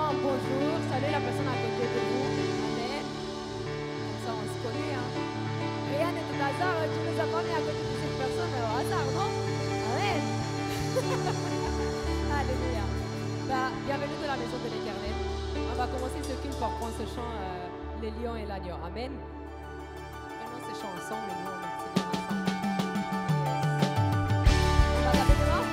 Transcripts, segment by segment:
un bonjour, saluez la personne à côté de vous. Amen. Comme ça, on se connaît. Hein. Rien n'est tout hasard. Tu ne nous as pas mis à côté de cette personne au hasard, non? Amen. Alléluia. Bah, bienvenue dans la maison de l'Éternel. On va commencer ce culte par prendre ce chant, les lions et l'agneau. Amen. Prenons ce chant ensemble et nous, on va se dire ensemble. On va taper demain?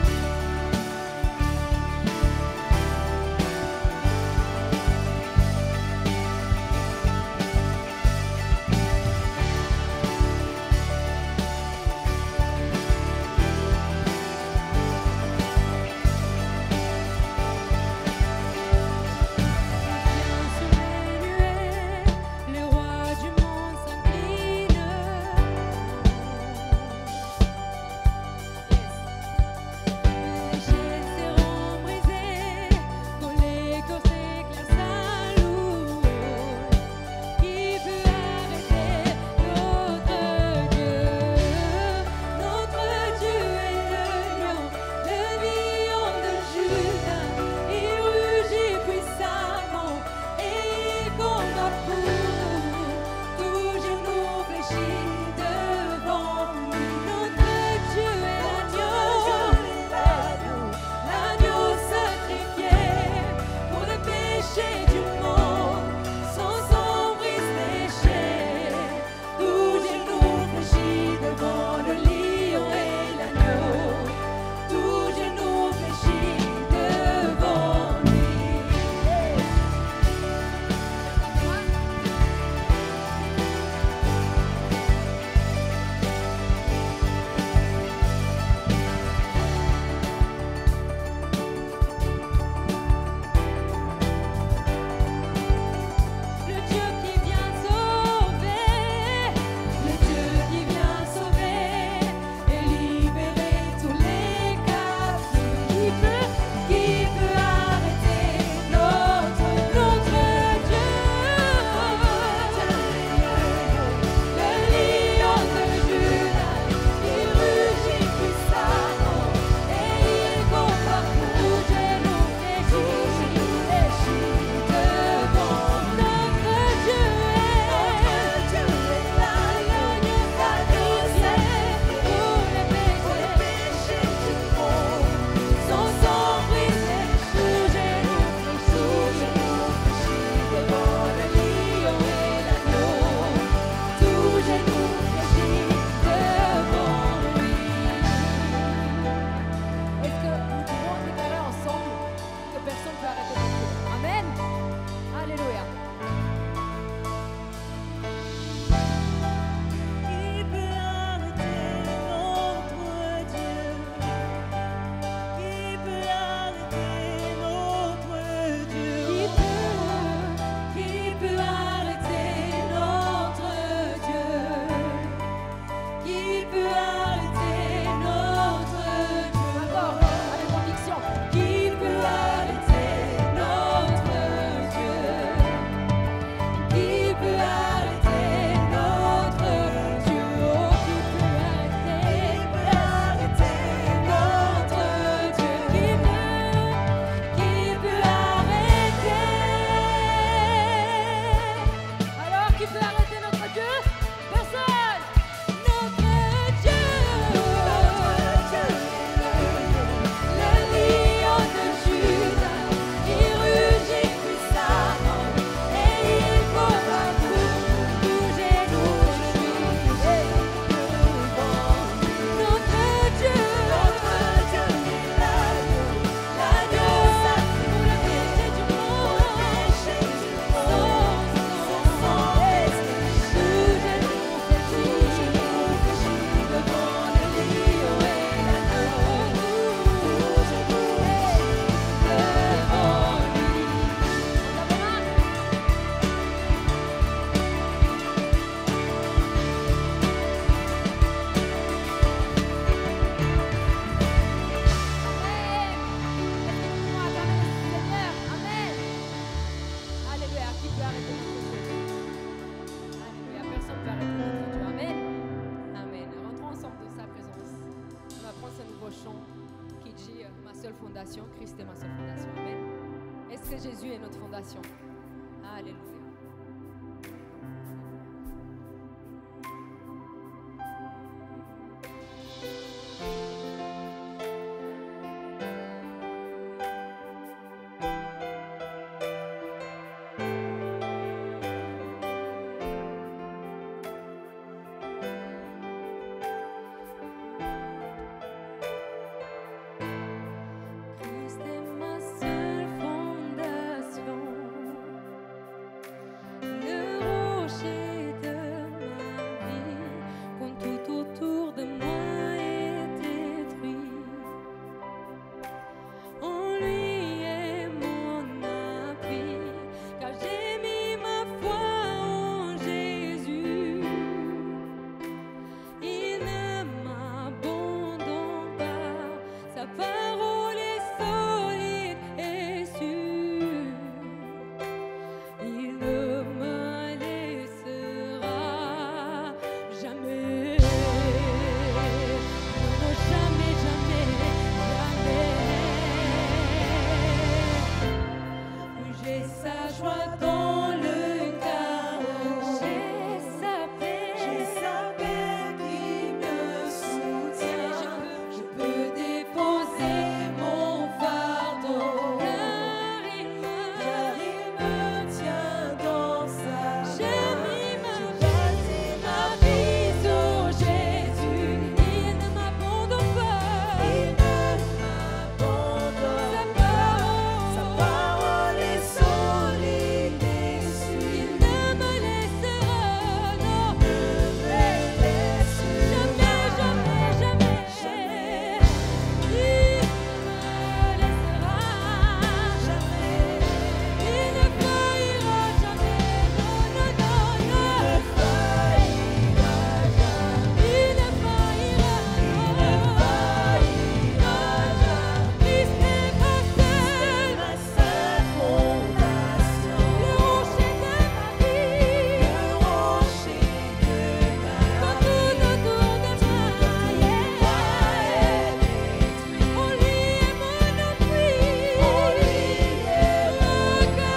Parce que Jésus est notre fondation. Alléluia. Christ est ma seule fondation, le rocher de ma vie, quand tout autour de moi est détruit. En lui est mon appui, car j'ai mis ma foi en Jésus. Il ne m'abandonne pas, sa parole est solide et sûre. Il ne me laissera jamais. Non, jamais, jamais, jamais. J'ai sa joie dans le chaos. J'ai sa paix qui me soutient. Je peux déposer mon fardeau, car il me tient dans sa main. J'ai mis ma vie sur Jésus. Il ne m'abandonne pas. Sa parole est solide et sûre. Il ne me laissera, non, jamais, jamais, jamais. Il ne me laissera jamais. Il ne faillira jamais. Non, non, non, non. Il ne faillira jamais. Il ne faillira, Christ est ma seule fondation, le rocher de ma vie, quand tout autour de moi est détruit. En lui est mon appui,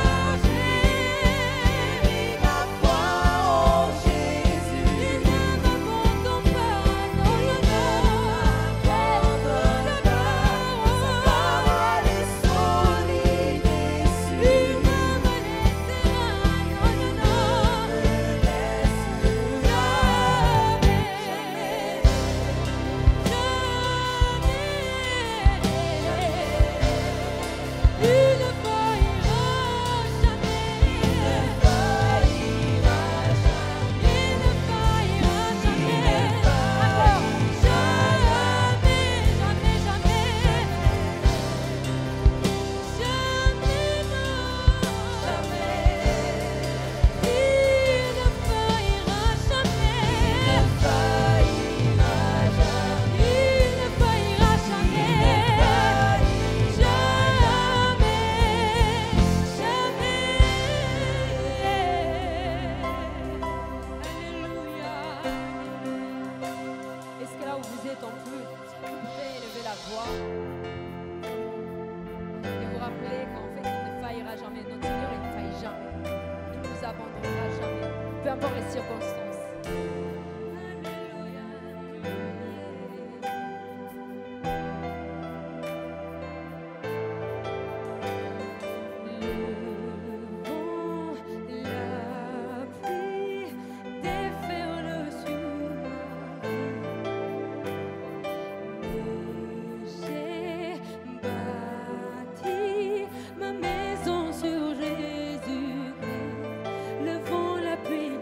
car j'ai mis ma foi en Jésus. Il ne m'abandonne pas, non, non, non. Sa parole est solide et sûre. Il ne me laissera, non, non, non. Il ne faillira jamais. Il ne faillira jamais. Encore. Jamais, jamais, jamais. Jamais, non. Il ne faillira jamais. Il ne faillira jamais. Alléluia. Est-ce que là où vous êtes en plus, vous pouvez élever la voix et vous rappeler qu'en fait, il ne faillira jamais. Notre Seigneur, il ne faillit jamais. Il ne nous abandonnera jamais, peu importe les circonstances. Le vent, la pluie déferlent sur ma vie. J'ai bâti ma maison sur Jésus-Christ. Le vent, la pluie,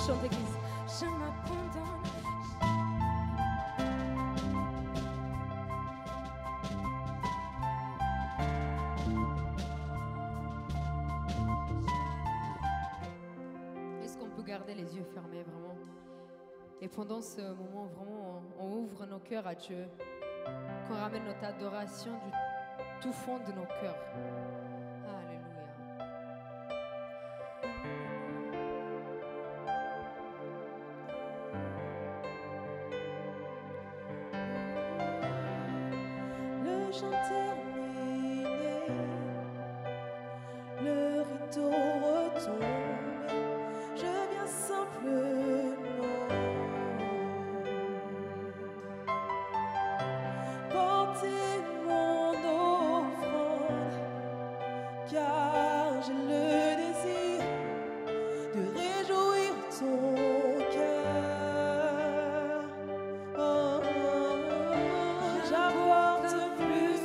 chante Église. Je m'abandonne. Est-ce qu'on peut garder les yeux fermés vraiment? Et pendant ce moment, vraiment, on ouvre nos cœurs à Dieu, qu'on ramène notre adoration du tout fond de nos cœurs. Alléluia. Le chant terminé, le rideau retombe, je viens simplement porter mon offrande, car j'ai le désir de réjouir ton cœur. Oh, oh, oh, j'apporte plus,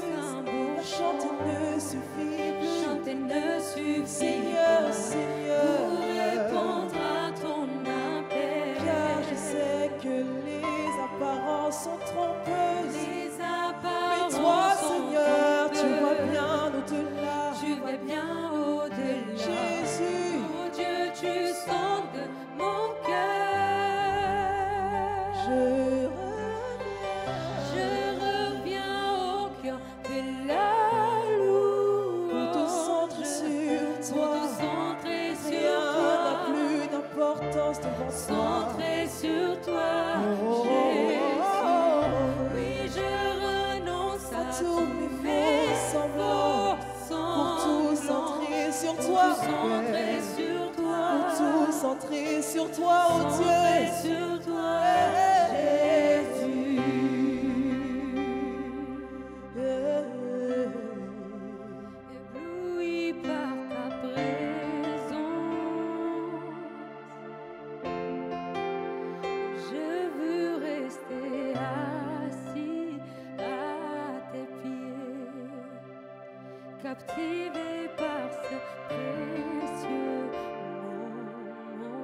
chanter ne suffit plus. Chanter ne suffit Seigneur, pas Seigneur, pour répondre à ton appel. car je sais que les apparences sont trompeuses. Les Mais apparences toi, sont Seigneur, tu trompeuses. vois bien au-delà. Tu vas bien au-delà. Jésus, Oh Dieu, tu sondes mon cœur. je reviens au cœur de la louange. pour te centrer sur Pour toi. te centrer sur Rien toi. n'a plus d'importance devant toi. Centrer sur toi, Oh, Jésus. oh, oh, Oui, je renonce à à tous mes faux semblants, pour tout centrer sur toi. centrer sur toi. Pour tout centrer sur toi, oh Centrer Dieu. sur toi, Jésus. Ébloui par ta présence, je veux rester assis à tes pieds, captivé par ce précieux moment.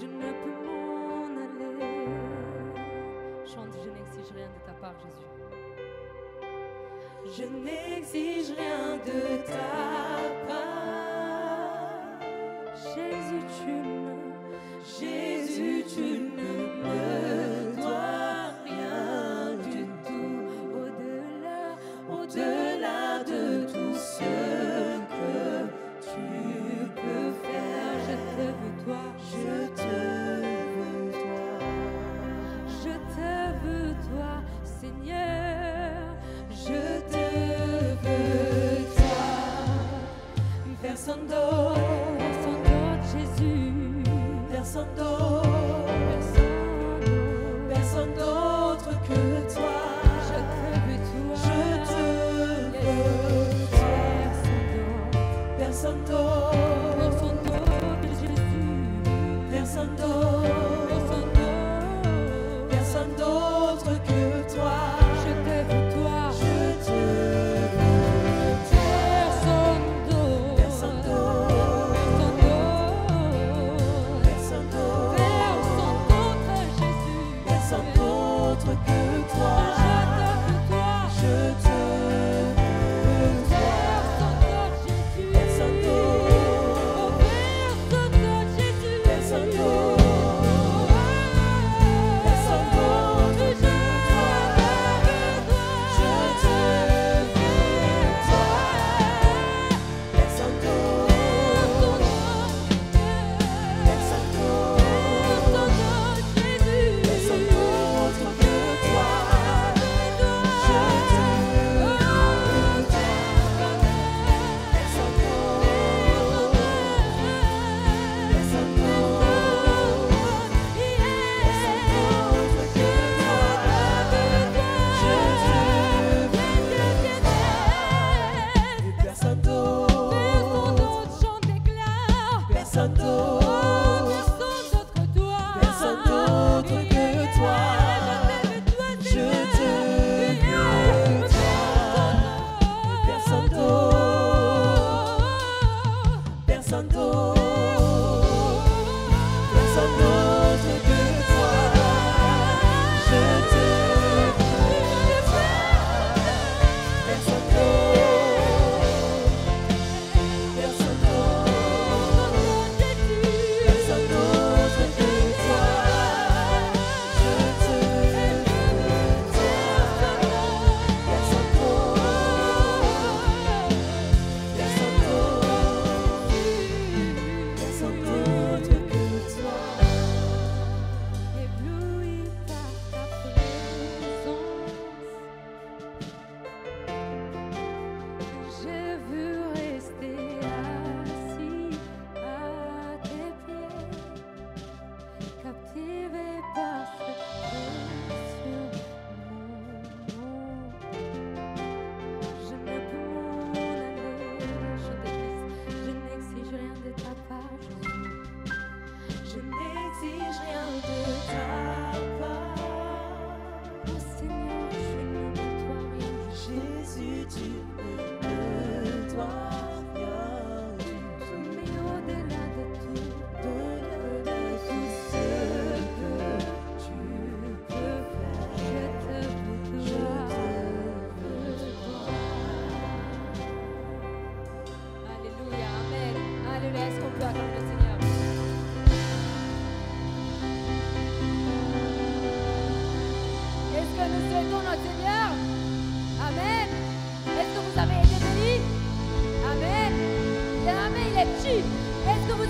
Je ne peux m'en aller. Chante, je n'exige rien de ta part, Jésus. Je n'exige rien de ta part. Jésus, tu ne me dois rien du tout. Au-delà de tout ce que tu peux faire. Je te veux toi, Je te veux, toi. je te veux toi, Seigneur. Je te veux toi.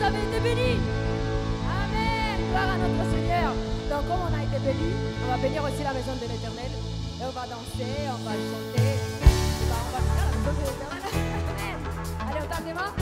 avez été bénis. Amen. Gloire à notre Seigneur. Donc, comme on a été bénis, on va bénir aussi la maison de l'Éternel. Et on va danser, on va chanter. On va faire la maison de l'Éternel. Amen. Allez, on tape des mains.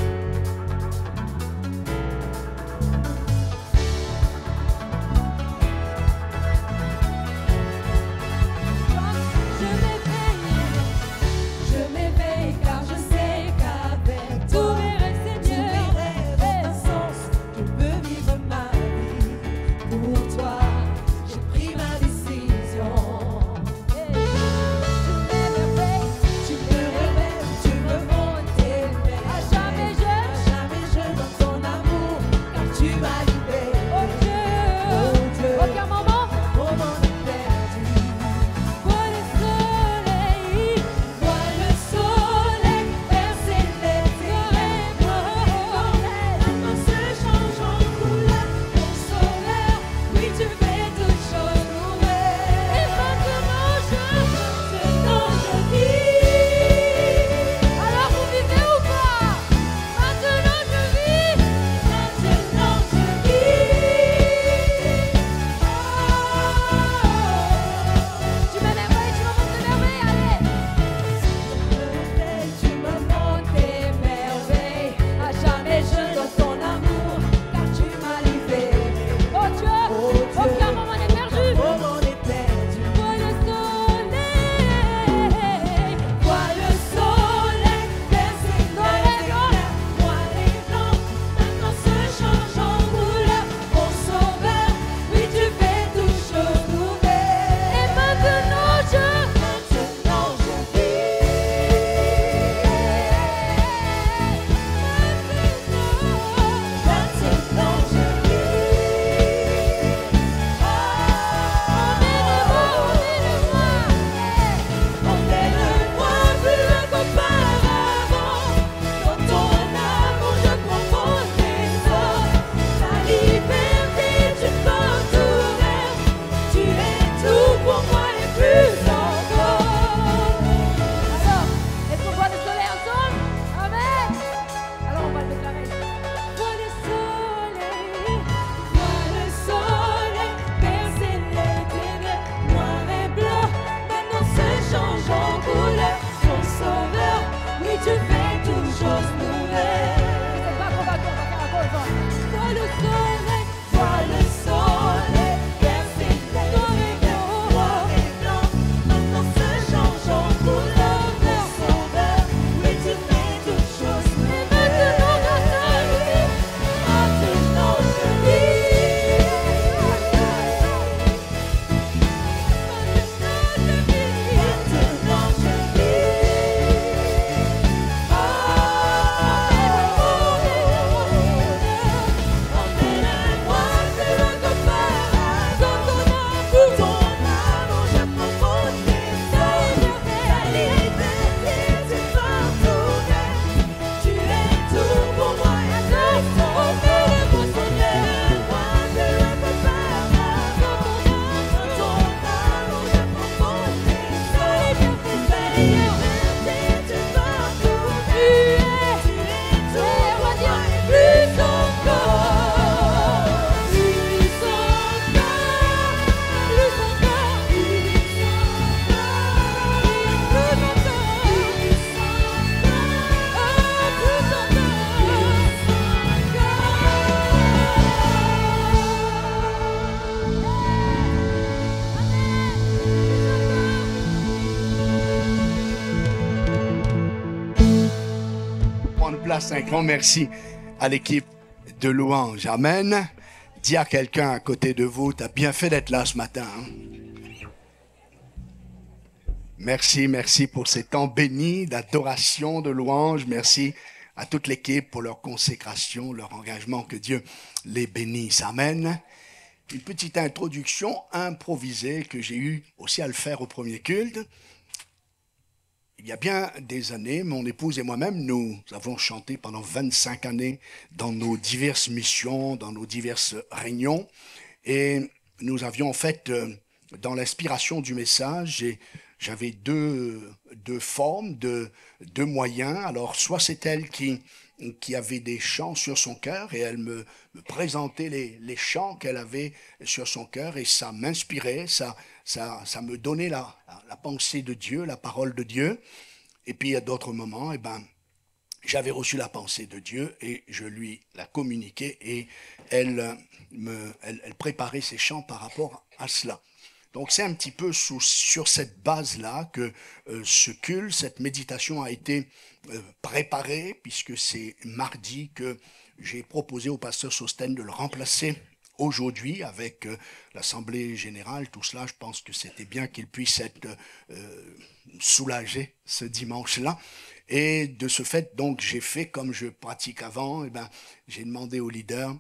Place, un grand merci à l'équipe de louange. Amen. Dis à quelqu'un à côté de vous, tu as bien fait d'être là ce matin. Merci, merci pour ces temps bénis d'adoration, de louange. Merci à toute l'équipe pour leur consécration, leur engagement. Que Dieu les bénisse. Amen. Une petite introduction improvisée que j'ai eu aussi à le faire au premier culte. Il y a bien des années, mon épouse et moi-même, nous avons chanté pendant 25 années dans nos diverses missions, dans nos diverses réunions. Et nous avions en fait, dans l'inspiration du message, j'avais deux formes, deux moyens. Alors, soit c'est elle qui qui avait des chants sur son cœur et elle me présentait les chants qu'elle avait sur son cœur et ça m'inspirait, ça me donnait la pensée de Dieu, la parole de Dieu. Et puis à d'autres moments, j'avais reçu la pensée de Dieu et je lui la communiquais et elle préparait ses chants par rapport à cela. Donc c'est un petit peu sur cette base-là que ce culte, cette méditation a été préparée, puisque c'est mardi que j'ai proposé au pasteur Sostène de le remplacer aujourd'hui avec l'Assemblée générale. Tout cela, je pense que c'était bien qu'il puisse être soulagé ce dimanche-là. Et de ce fait, donc, j'ai fait comme je pratique avant. J'ai demandé au leader,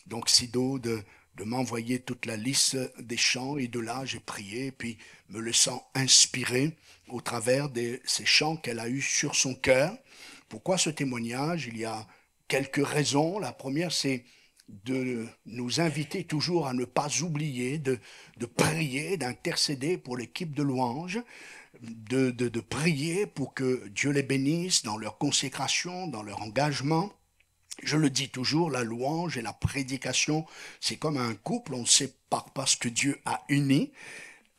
donc Sido, de m'envoyer toute la liste des chants. Et de là, j'ai prié, puis me laissant inspirer au travers de ces chants qu'elle a eus sur son cœur. Pourquoi ce témoignage? Il y a quelques raisons. La première, c'est de nous inviter toujours à ne pas oublier de prier, d'intercéder pour l'équipe de louanges, de prier pour que Dieu les bénisse dans leur consécration, dans leur engagement. Je le dis toujours, la louange et la prédication, c'est comme un couple, on ne sépare pas ce que Dieu a uni.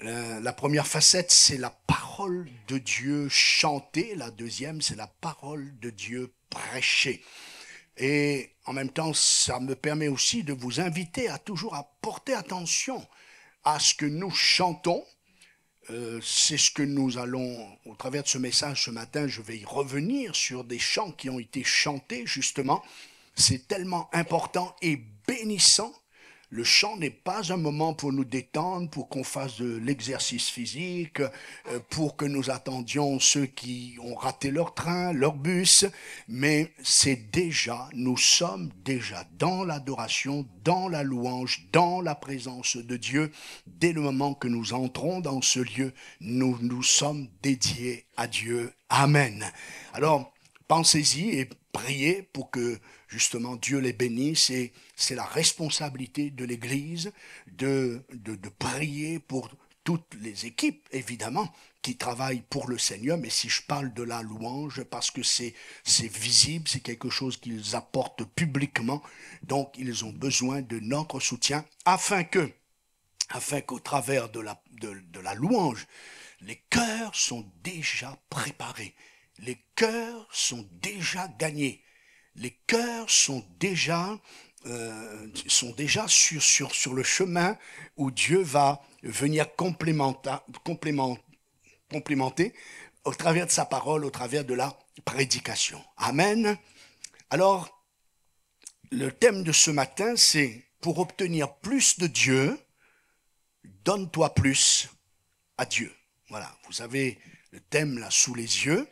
La première facette, c'est la parole de Dieu chantée. La deuxième, c'est la parole de Dieu prêchée. Et en même temps, ça me permet aussi de vous inviter à toujours à porter attention à ce que nous chantons. C'est ce que nous allons, au travers de ce message ce matin, je vais y revenir sur des chants qui ont été chantés justement. C'est tellement important et bénissant. Le chant n'est pas un moment pour nous détendre, pour qu'on fasse de l'exercice physique, pour que nous attendions ceux qui ont raté leur train, leur bus, mais nous sommes déjà dans l'adoration, dans la louange, dans la présence de Dieu. Dès le moment que nous entrons dans ce lieu, nous sommes dédiés à Dieu. Amen. Alors, pensez-y et priez pour que justement Dieu les bénisse, et c'est la responsabilité de l'Église de prier pour toutes les équipes, évidemment, qui travaillent pour le Seigneur. Mais si je parle de la louange, parce que c'est visible, c'est quelque chose qu'ils apportent publiquement, donc ils ont besoin de notre soutien afin qu'au travers de la louange, les cœurs sont déjà préparés, les cœurs sont déjà gagnés. Les cœurs sont déjà sur le chemin où Dieu va venir complémenter au travers de sa parole, au travers de la prédication. Amen. Alors, le thème de ce matin, c'est pour obtenir plus de Dieu, donne-toi plus à Dieu. Voilà, vous avez le thème là sous les yeux.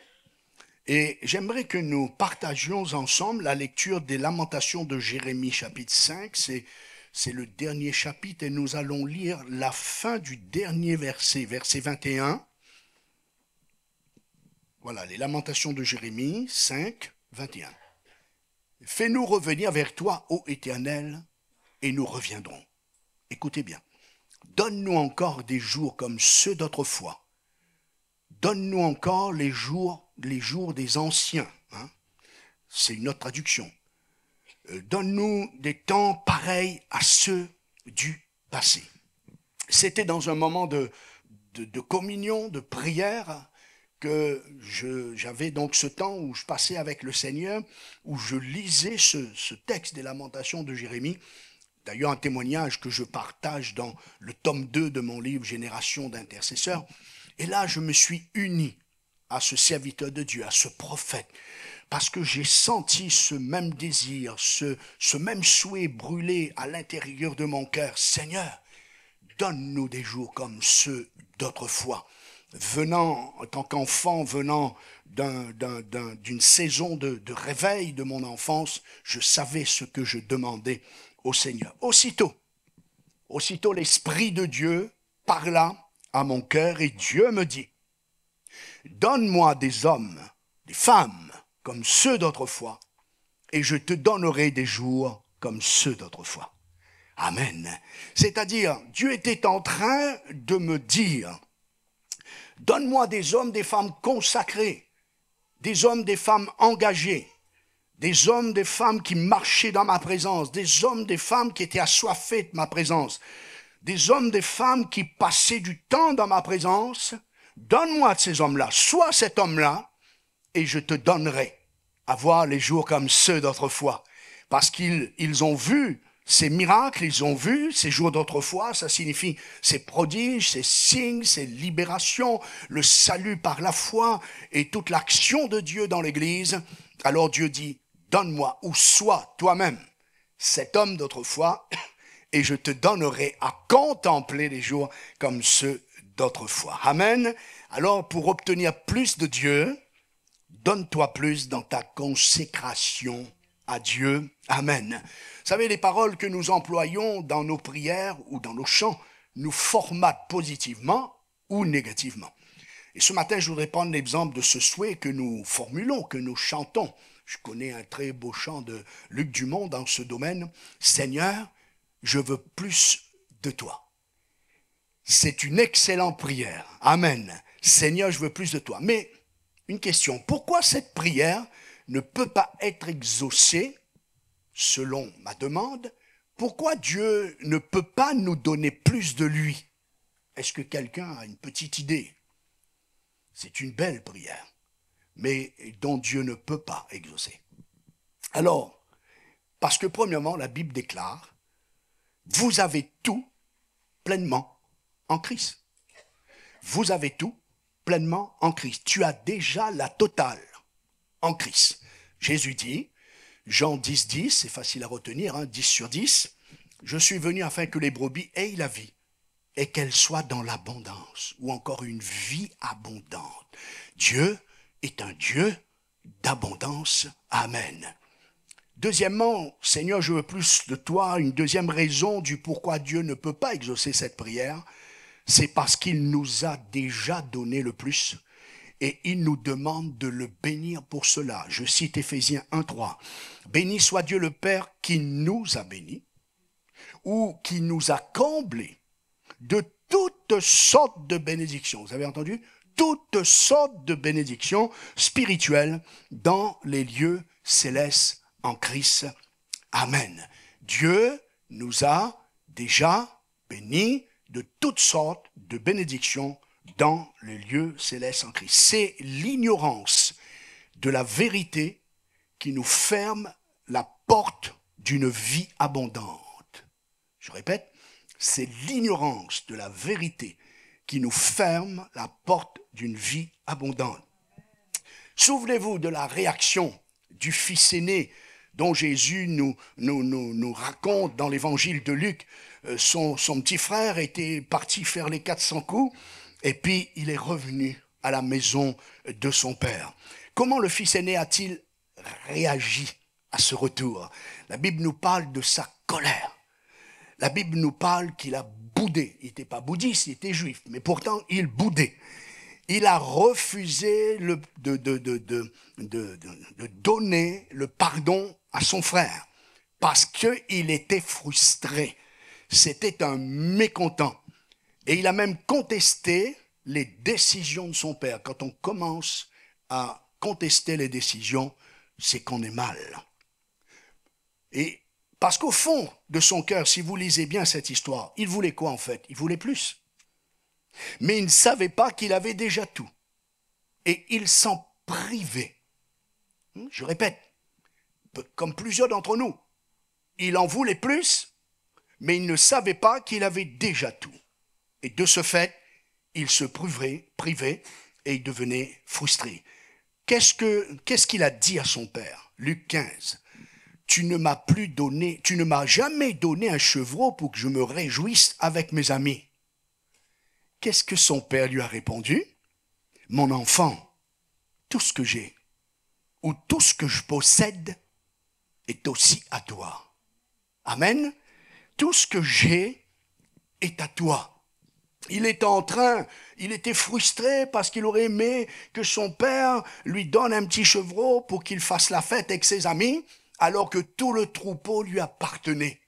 Et j'aimerais que nous partagions ensemble la lecture des Lamentations de Jérémie, chapitre 5. C'est le dernier chapitre et nous allons lire la fin du dernier verset, verset 21. Voilà, les Lamentations de Jérémie 5, 21. « Fais-nous revenir vers toi, ô Éternel, et nous reviendrons. » Écoutez bien. « Donne-nous encore des jours comme ceux d'autrefois. Donne-nous encore les jours des anciens. » C'est une autre traduction. Donne-nous des temps pareils à ceux du passé. C'était dans un moment de communion, de prière, que j'avais donc ce temps où je passais avec le Seigneur, où je lisais ce texte des Lamentations de Jérémie. D'ailleurs, un témoignage que je partage dans le tome 2 de mon livre « Génération d'intercesseurs ». Et là, je me suis uni à ce serviteur de Dieu, à ce prophète, parce que j'ai senti ce même désir, ce même souhait brûler à l'intérieur de mon cœur. Seigneur, donne-nous des jours comme ceux d'autrefois. Venant, en tant qu'enfant, venant d'une saison de réveil de mon enfance, je savais ce que je demandais au Seigneur. Aussitôt, l'Esprit de Dieu parla à mon cœur et Dieu me dit, donne-moi des hommes, des femmes comme ceux d'autrefois, et je te donnerai des jours comme ceux d'autrefois. Amen. C'est-à-dire, Dieu était en train de me dire, donne-moi des hommes, des femmes consacrés, des hommes, des femmes engagés, des hommes, des femmes qui marchaient dans ma présence, des hommes, des femmes qui étaient assoiffés de ma présence, des hommes, des femmes qui passaient du temps dans ma présence. Donne-moi de ces hommes-là, sois cet homme-là, et je te donnerai à voir les jours comme ceux d'autrefois. Parce qu'ils ont vu ces miracles, ils ont vu ces jours d'autrefois, ça signifie ces prodiges, ces signes, ces libérations, le salut par la foi et toute l'action de Dieu dans l'Église. Alors Dieu dit, donne-moi ou sois toi-même cet homme d'autrefois et je te donnerai à contempler les jours comme ceux d'autrefois. Amen. Alors pour obtenir plus de Dieu, donne-toi plus dans ta consécration à Dieu. Amen. Vous savez, les paroles que nous employons dans nos prières ou dans nos chants nous formatent positivement ou négativement. Et ce matin, je voudrais prendre l'exemple de ce souhait que nous formulons, que nous chantons. Je connais un très beau chant de Luc Dumont dans ce domaine. « Seigneur, je veux plus de toi. » C'est une excellente prière. Amen. « Seigneur, je veux plus de toi. » Mais une question, pourquoi cette prière ne peut pas être exaucée selon ma demande? Pourquoi Dieu ne peut pas nous donner plus de lui? Est-ce que quelqu'un a une petite idée? C'est une belle prière, mais dont Dieu ne peut pas exaucer. Alors, parce que premièrement, la Bible déclare, vous avez tout pleinement en Christ. Vous avez tout pleinement en Christ. Tu as déjà la totale en Christ. Jésus dit, Jean 10, 10, c'est facile à retenir, 10 sur 10, je suis venu afin que les brebis aient la vie et qu'elles soient dans l'abondance, ou encore une vie abondante. Dieu est un Dieu d'abondance. Amen. Deuxièmement, Seigneur, je veux plus de toi. Une deuxième raison du pourquoi Dieu ne peut pas exaucer cette prière, c'est parce qu'il nous a déjà donné le plus et il nous demande de le bénir pour cela. Je cite Éphésiens 1, 3. Béni soit Dieu le Père qui nous a bénis ou qui nous a comblés de toutes sortes de bénédictions. Vous avez entendu? Toutes sortes de bénédictions spirituelles dans les lieux célestes en Christ. Amen. Dieu nous a déjà bénis de toutes sortes de bénédictions dans les lieux célestes en Christ. C'est l'ignorance de la vérité qui nous ferme la porte d'une vie abondante. Je répète, c'est l'ignorance de la vérité qui nous ferme la porte d'une vie abondante. Souvenez-vous de la réaction du fils aîné dont Jésus nous raconte dans l'évangile de Luc. Son petit frère était parti faire les 400 coups et puis il est revenu à la maison de son père. Comment le fils aîné a-t-il réagi à ce retour? La Bible nous parle de sa colère. La Bible nous parle qu'il a boudé. Il n'était pas bouddhiste, il était juif, mais pourtant il boudait. Il a refusé de donner le pardon à son frère parce qu'il était frustré. C'était un mécontent. Et il a même contesté les décisions de son père. Quand on commence à contester les décisions, c'est qu'on est mal. Et parce qu'au fond de son cœur, si vous lisez bien cette histoire, il voulait quoi en fait? Il voulait plus. Mais il ne savait pas qu'il avait déjà tout. Et il s'en privait. Je répète, comme plusieurs d'entre nous, il en voulait plus, mais il ne savait pas qu'il avait déjà tout. Et de ce fait, il se privait et il devenait frustré. Qu'est-ce qu'il a dit à son père? Luc 15. Tu ne m'as jamais donné un chevreau pour que je me réjouisse avec mes amis. Qu'est-ce que son père lui a répondu? Mon enfant, tout ce que j'ai ou tout ce que je possède est aussi à toi. Amen. Tout ce que j'ai est à toi. Il était frustré parce qu'il aurait aimé que son père lui donne un petit chevreau pour qu'il fasse la fête avec ses amis, alors que tout le troupeau lui appartenait.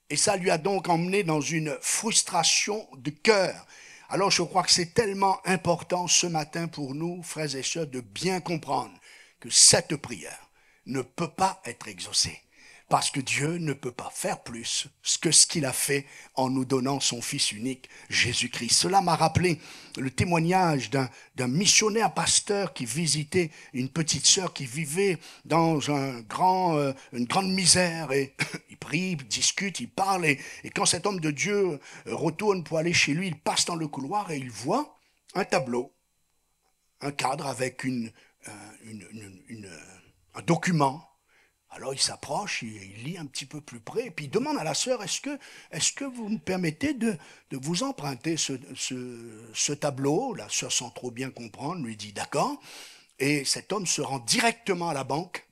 Et ça lui a donc emmené dans une frustration de cœur. Alors je crois que c'est tellement important ce matin pour nous, frères et sœurs, de bien comprendre que cette prière ne peut pas être exaucé. Parce que Dieu ne peut pas faire plus que ce qu'il a fait en nous donnant son Fils unique, Jésus-Christ. Cela m'a rappelé le témoignage d'un missionnaire pasteur qui visitait une petite sœur qui vivait dans une grande misère. Et il prie, il discute, il parle. Et quand cet homme de Dieu retourne pour aller chez lui, il passe dans le couloir et il voit un tableau, un cadre avec un document. Alors il s'approche, il lit un petit peu plus près, et puis il demande à la sœur, est-ce que vous me permettez de vous emprunter ce tableau? La sœur, sans trop bien comprendre, lui dit d'accord. Et cet homme se rend directement à la banque.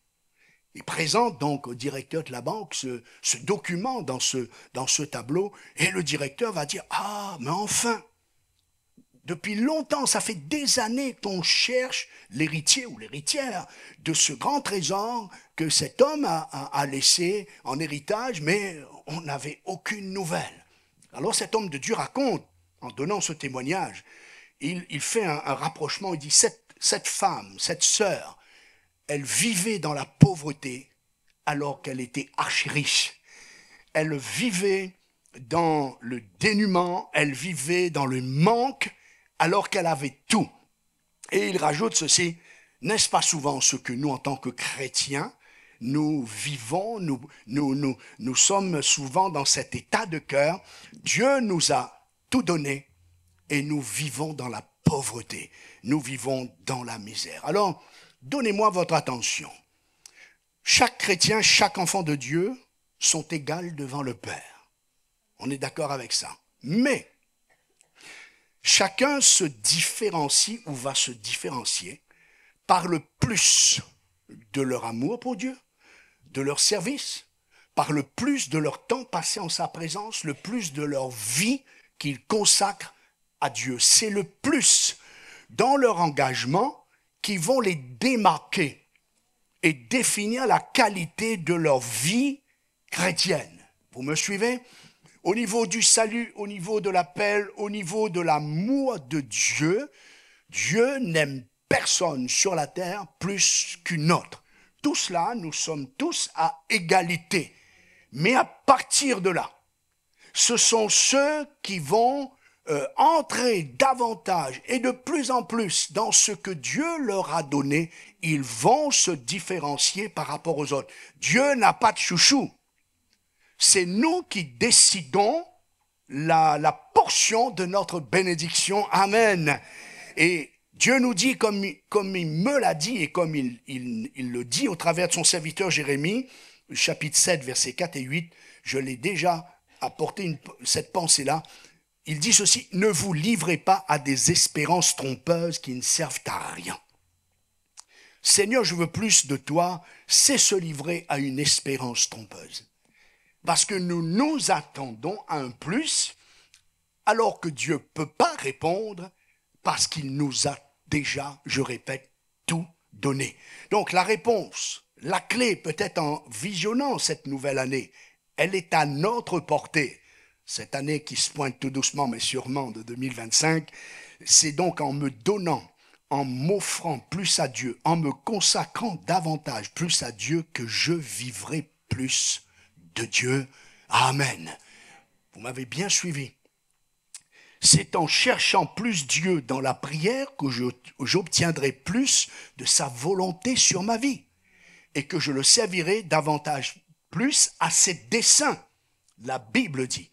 Il présente donc au directeur de la banque ce document dans ce tableau, et le directeur va dire, ah, mais enfin, depuis longtemps, ça fait des années qu'on cherche l'héritier ou l'héritière de ce grand trésor que cet homme a laissé en héritage, mais on n'avait aucune nouvelle. Alors cet homme de Dieu raconte, en donnant ce témoignage, il fait un rapprochement, il dit, cette femme, cette sœur, elle vivait dans la pauvreté alors qu'elle était archi riche. Elle vivait dans le dénuement, elle vivait dans le manque, alors qu'elle avait tout. Et il rajoute ceci, n'est-ce pas souvent ce que nous, en tant que chrétiens, nous vivons, nous sommes souvent dans cet état de cœur. Dieu nous a tout donné et nous vivons dans la pauvreté, nous vivons dans la misère. Alors, donnez-moi votre attention. Chaque chrétien, chaque enfant de Dieu sont égaux devant le Père. On est d'accord avec ça. Mais chacun se différencie ou va se différencier par le plus de leur amour pour Dieu, de leur service, par le plus de leur temps passé en sa présence, le plus de leur vie qu'ils consacrent à Dieu. C'est le plus dans leur engagement qui vont les démarquer et définir la qualité de leur vie chrétienne. Vous me suivez ? Au niveau du salut, au niveau de l'appel, au niveau de l'amour de Dieu, Dieu n'aime personne sur la terre plus qu'une autre. Tout cela, nous sommes tous à égalité. Mais à partir de là, ce sont ceux qui vont entrer davantage et de plus en plus dans ce que Dieu leur a donné. Ils vont se différencier par rapport aux autres. Dieu n'a pas de chouchou. C'est nous qui décidons la portion de notre bénédiction. Amen. Et Dieu nous dit, comme il me l'a dit et comme il le dit au travers de son serviteur Jérémie, chapitre 7, versets 4 et 8, je l'ai déjà apporté cette pensée-là. Il dit ceci, ne vous livrez pas à des espérances trompeuses qui ne servent à rien. Seigneur, je veux plus de toi, c'est se livrer à une espérance trompeuse. Parce que nous nous attendons à un plus, alors que Dieu ne peut pas répondre, parce qu'il nous a déjà, je répète, tout donné. Donc la réponse, la clé, peut-être en visionnant cette nouvelle année, elle est à notre portée. Cette année qui se pointe tout doucement, mais sûrement de 2025, c'est donc en me donnant, en m'offrant plus à Dieu, en me consacrant davantage plus à Dieu que je vivrai plus de Dieu. Amen. Vous m'avez bien suivi. C'est en cherchant plus Dieu dans la prière que j'obtiendrai plus de sa volonté sur ma vie et que je le servirai davantage plus à ses desseins. La Bible dit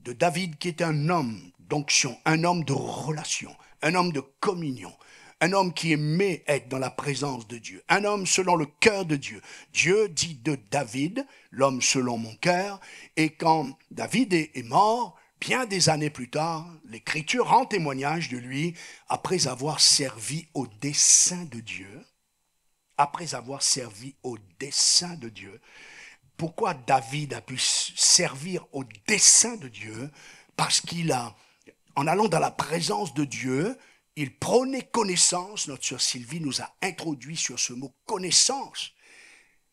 de David qui est un homme d'onction, un homme de relation, un homme de communion, un homme qui aimait être dans la présence de Dieu, un homme selon le cœur de Dieu. Dieu dit de David, l'homme selon mon cœur, et quand David est mort, bien des années plus tard, l'Écriture rend témoignage de lui après avoir servi au dessein de Dieu. Après avoir servi au dessein de Dieu. Pourquoi David a pu servir au dessein de Dieu? Parce en allant dans la présence de Dieu, il prenait connaissance. Notre sœur Sylvie nous a introduit sur ce mot connaissance.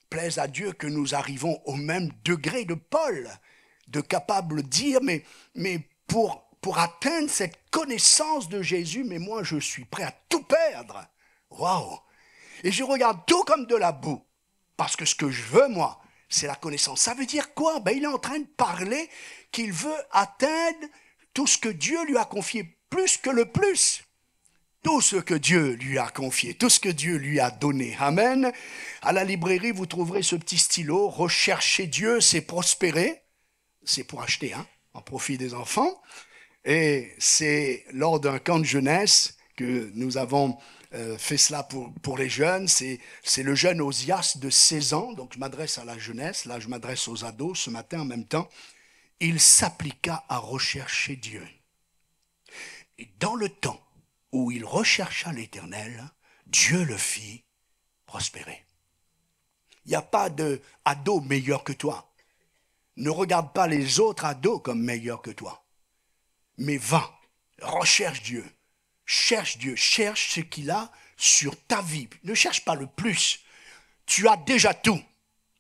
Plaise à Dieu que nous arrivons au même degré de Paul, de capable de dire, mais pour atteindre cette connaissance de Jésus, mais moi je suis prêt à tout perdre. Waouh! Et je regarde tout comme de la boue. Parce que ce que je veux, moi, c'est la connaissance. Ça veut dire quoi? Il est en train de parler qu'il veut atteindre tout ce que Dieu lui a confié, plus que le plus. Tout ce que Dieu lui a confié, tout ce que Dieu lui a donné. Amen. À la librairie, vous trouverez ce petit stylo. Rechercher Dieu, c'est prospérer. C'est pour acheter, en profit des enfants. Et c'est lors d'un camp de jeunesse que nous avons fait cela pour les jeunes. C'est le jeune Osias de 16 ans. Donc je m'adresse à la jeunesse. Là, je m'adresse aux ados ce matin en même temps. Il s'appliqua à rechercher Dieu. Et dans le temps où il rechercha l'Éternel, Dieu le fit prospérer. Il n'y a pas d'ado meilleur que toi. Ne regarde pas les autres ados comme meilleurs que toi. Mais va, recherche Dieu. Cherche Dieu, cherche ce qu'il a sur ta vie. Ne cherche pas le plus. Tu as déjà tout.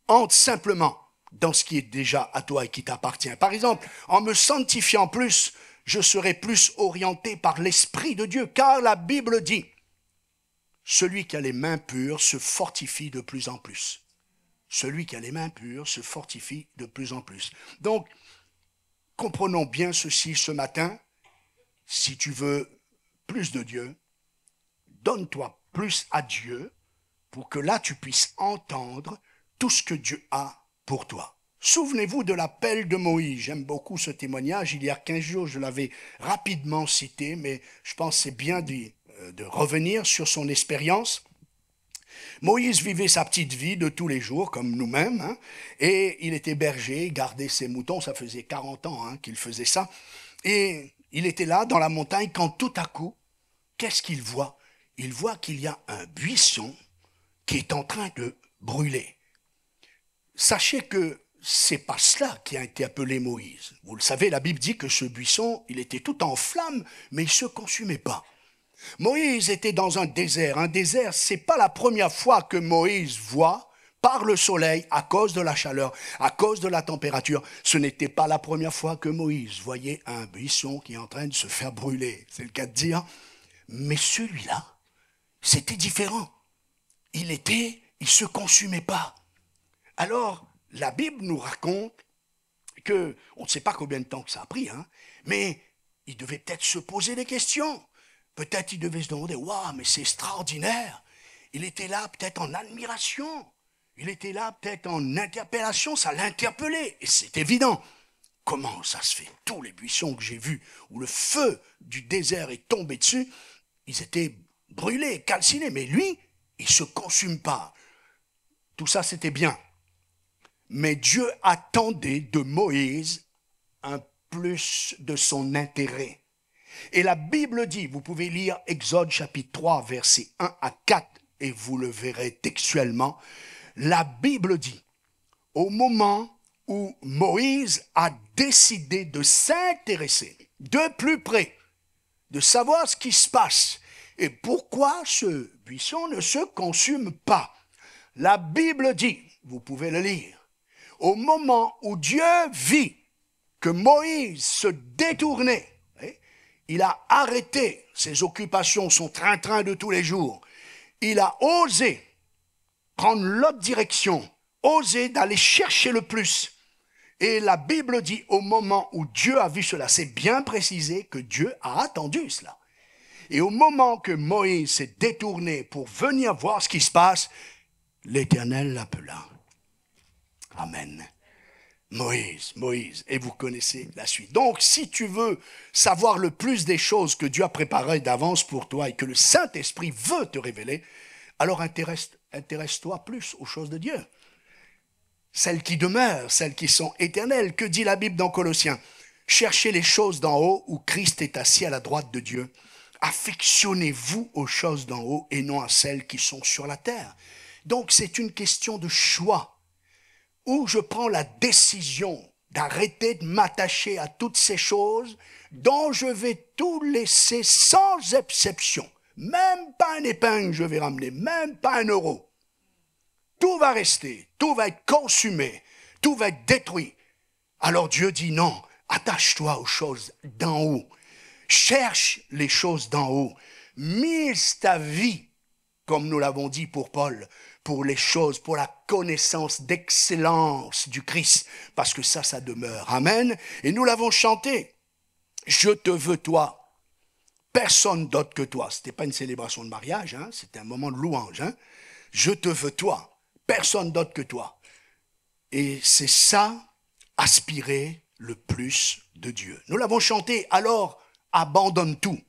Entre simplement dans ce qui est déjà à toi et qui t'appartient. Par exemple, en me sanctifiant plus, je serai plus orienté par l'Esprit de Dieu, car la Bible dit, celui qui a les mains pures se fortifie de plus en plus. Celui qui a les mains pures se fortifie de plus en plus. Donc, comprenons bien ceci ce matin. Si tu veux plus de Dieu, donne-toi plus à Dieu pour que là tu puisses entendre tout ce que Dieu a pour toi. Souvenez-vous de l'appel de Moïse. J'aime beaucoup ce témoignage. Il y a 15 jours, je l'avais rapidement cité, mais je pense que c'est bien de revenir sur son expérience. Moïse vivait sa petite vie de tous les jours, comme nous-mêmes, et il était berger, il gardait ses moutons, ça faisait 40 ans qu'il faisait ça, et il était là dans la montagne quand tout à coup, qu'est-ce qu'il voit? Il voit qu'il y a un buisson qui est en train de brûler. Sachez que c'est pas cela qui a été appelé Moïse. Vous le savez, la Bible dit que ce buisson, il était tout en flammes, mais il ne se consumait pas. Moïse était dans un désert. Un désert, c'est pas la première fois que Moïse voit par le soleil à cause de la chaleur, à cause de la température. Ce n'était pas la première fois que Moïse voyait un buisson qui est en train de se faire brûler. C'est le cas de dire. Mais celui-là, c'était différent. Il se consumait pas. Alors, la Bible nous raconte que, on ne sait pas combien de temps que ça a pris, mais il devait peut-être se poser des questions. Peut-être il devait se demander, waouh, mais c'est extraordinaire. Il était là peut-être en admiration. Il était là peut-être en interpellation, ça l'interpellait. Et c'est évident. Comment ça se fait? Tous les buissons que j'ai vus, où le feu du désert est tombé dessus, ils étaient brûlés, calcinés. Mais lui, il ne se consume pas. Tout ça, c'était bien. Mais Dieu attendait de Moïse un plus de son intérêt. Et la Bible dit, vous pouvez lire Exode chapitre 3, versets 1 à 4, et vous le verrez textuellement, la Bible dit, au moment où Moïse a décidé de s'intéresser de plus près, de savoir ce qui se passe, et pourquoi ce buisson ne se consume pas, la Bible dit, vous pouvez le lire, au moment où Dieu vit que Moïse se détournait, il a arrêté ses occupations, son train-train de tous les jours. Il a osé prendre l'autre direction, osé d'aller chercher le plus. Et la Bible dit, au moment où Dieu a vu cela, c'est bien précisé que Dieu a attendu cela. Et au moment que Moïse s'est détourné pour venir voir ce qui se passe, l'Éternel l'appela. Amen. Moïse, et vous connaissez la suite. Donc, si tu veux savoir le plus des choses que Dieu a préparées d'avance pour toi et que le Saint-Esprit veut te révéler, alors intéresse-toi plus aux choses de Dieu. Celles qui demeurent, celles qui sont éternelles. Que dit la Bible dans Colossiens? Cherchez les choses d'en haut où Christ est assis à la droite de Dieu. Affectionnez-vous aux choses d'en haut et non à celles qui sont sur la terre. Donc, c'est une question de choix. Où je prends la décision d'arrêter de m'attacher à toutes ces choses dont je vais tout laisser sans exception. Même pas un épingle je vais ramener, même pas un euro. Tout va rester, tout va être consumé, tout va être détruit. Alors Dieu dit non, attache-toi aux choses d'en haut. Cherche les choses d'en haut. Mise ta vie, comme nous l'avons dit pour Paul, pour les choses, pour la connaissance d'excellence du Christ, parce que ça demeure. Amen. Et nous l'avons chanté. Je te veux toi, personne d'autre que toi. Ce n'était pas une célébration de mariage, hein, c'était un moment de louange. Hein. Je te veux toi, personne d'autre que toi. Et c'est ça, aspirer le plus de Dieu. Nous l'avons chanté, alors abandonne tout.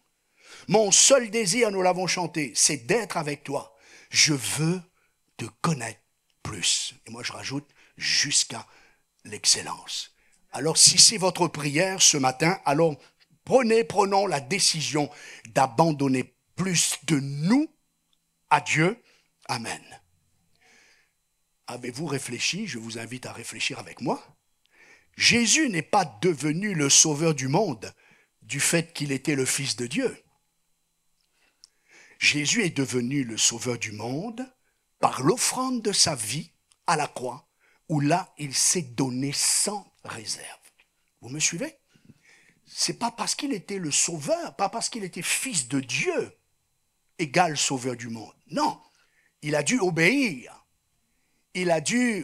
Mon seul désir, nous l'avons chanté, c'est d'être avec toi. Je veux te connaître plus. Et moi je rajoute, jusqu'à l'excellence. Alors si c'est votre prière ce matin, alors prenons la décision d'abandonner plus de nous à Dieu. Amen. Avez-vous réfléchi? Je vous invite à réfléchir avec moi. Jésus n'est pas devenu le sauveur du monde du fait qu'il était le Fils de Dieu. Jésus est devenu le sauveur du monde par l'offrande de sa vie à la croix, où là, il s'est donné sans réserve. Vous me suivez? C'est pas parce qu'il était le sauveur, pas parce qu'il était Fils de Dieu, égal sauveur du monde. Non, il a dû obéir.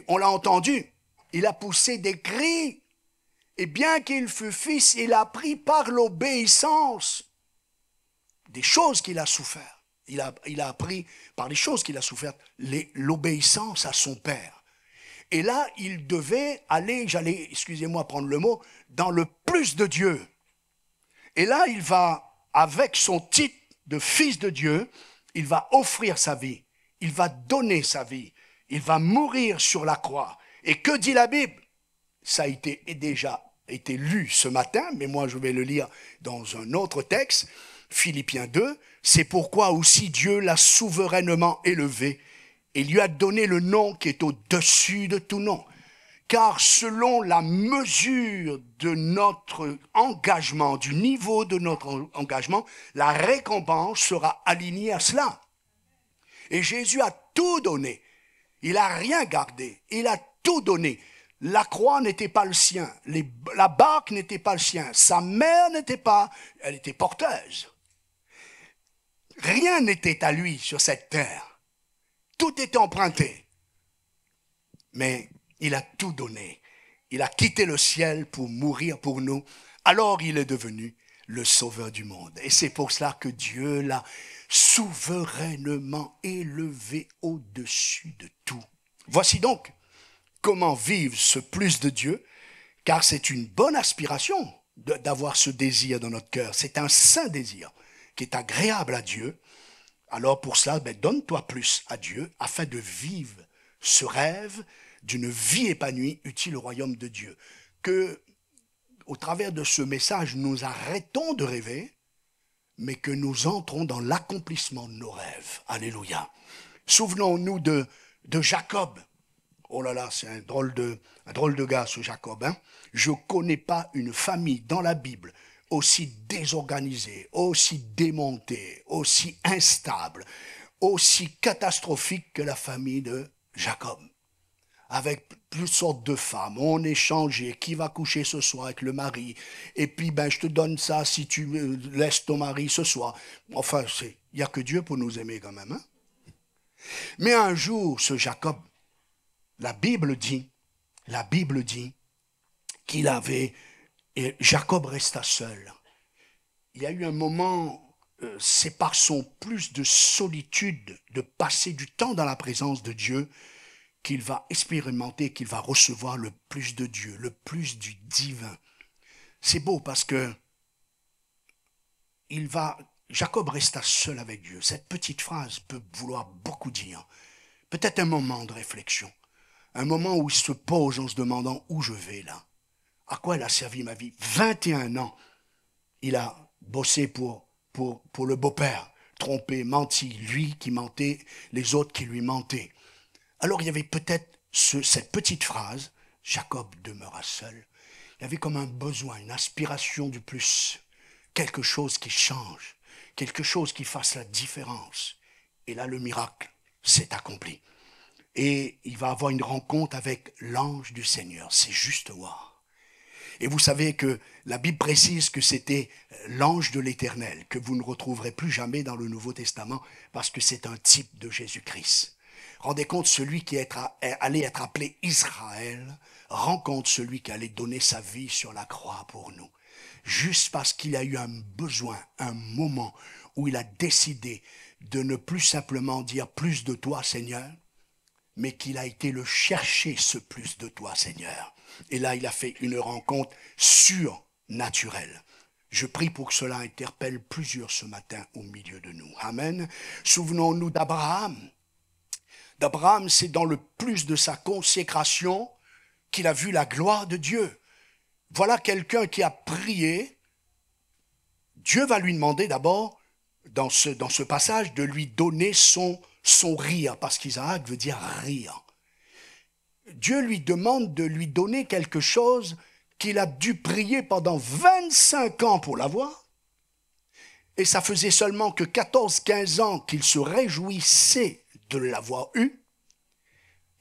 On l'a entendu, il a poussé des cris. Et bien qu'il fût fils, il a appris par l'obéissance des choses qu'il a souffert. Il a appris par les choses qu'il a souffert, l'obéissance à son Père. Et là, il devait aller, excusez-moi prendre le mot, dans le plus de Dieu. Et là, il va, avec son titre de fils de Dieu, il va offrir sa vie, il va donner sa vie, il va mourir sur la croix. Et que dit la Bible? Ça a déjà été lu ce matin, mais moi je vais le lire dans un autre texte, Philippiens 2, c'est pourquoi aussi Dieu l'a souverainement élevé et lui a donné le nom qui est au-dessus de tout nom. Car selon la mesure de notre engagement, du niveau de notre engagement, la récompense sera alignée à cela. Et Jésus a tout donné. Il n'a rien gardé. Il a tout donné. La croix n'était pas le sien. La barque n'était pas le sien. Sa mère elle était porteuse. Rien n'était à lui sur cette terre. Tout était emprunté. Mais il a tout donné. Il a quitté le ciel pour mourir pour nous. Alors il est devenu le sauveur du monde. Et c'est pour cela que Dieu l'a souverainement élevé au-dessus de tout. Voici donc comment vivre ce plus de Dieu, car c'est une bonne aspiration d'avoir ce désir dans notre cœur. C'est un saint désir qui est agréable à Dieu. Alors pour cela, donne-toi plus à Dieu afin de vivre ce rêve d'une vie épanouie utile au royaume de Dieu. Que, au travers de ce message, nous arrêtons de rêver, mais que nous entrons dans l'accomplissement de nos rêves. Alléluia. Souvenons-nous de Jacob. Oh là là, c'est un drôle de gars, ce Jacob. Hein? Je ne connais pas une famille dans la Bible aussi désorganisée, aussi démontée, aussi instable, aussi catastrophique que la famille de Jacob. Avec toutes sortes de femmes, on échangeait, qui va coucher ce soir avec le mari, et puis je te donne ça si tu laisses ton mari ce soir. Enfin, il n'y a que Dieu pour nous aimer quand même. Hein? Mais un jour, ce Jacob, la Bible dit qu'il avait, et Jacob resta seul. Il y a eu un moment, c'est par son plus de solitude, de passer du temps dans la présence de Dieu, qu'il va expérimenter, qu'il va recevoir le plus de Dieu, le plus du divin. C'est beau parce que Jacob resta seul avec Dieu. Cette petite phrase peut vouloir beaucoup dire. Peut-être un moment de réflexion. Un moment où il se pose en se demandant où je vais là. À quoi elle a servi ma vie? 21 ans, il a bossé pour le beau-père, trompé, menti, lui qui mentait, les autres qui lui mentaient. Alors il y avait peut-être cette petite phrase, Jacob demeura seul. Il y avait comme un besoin, une aspiration du plus, quelque chose qui change, quelque chose qui fasse la différence. Et là le miracle s'est accompli. Et il va avoir une rencontre avec l'ange du Seigneur. C'est juste voir. Et vous savez que la Bible précise que c'était l'ange de l'Éternel, que vous ne retrouverez plus jamais dans le Nouveau Testament, parce que c'est un type de Jésus-Christ. Rendez compte, celui qui allait être appelé Israël rencontre celui qui allait donner sa vie sur la croix pour nous. Juste parce qu'il a eu un besoin, un moment où il a décidé de ne plus simplement dire plus de toi, Seigneur, mais qu'il a été le chercher, ce plus de toi, Seigneur. Et là, il a fait une rencontre surnaturelle. Je prie pour que cela interpelle plusieurs ce matin au milieu de nous. Amen. Souvenons-nous d'Abraham. D'Abraham, c'est dans le plus de sa consécration qu'il a vu la gloire de Dieu. Voilà quelqu'un qui a prié. Dieu va lui demander d'abord, dans ce passage, de lui donner son rire, parce qu'Isaac veut dire rire. Dieu lui demande de lui donner quelque chose qu'il a dû prier pendant 25 ans pour l'avoir. Et ça faisait seulement que 14-15 ans qu'il se réjouissait de l'avoir eu.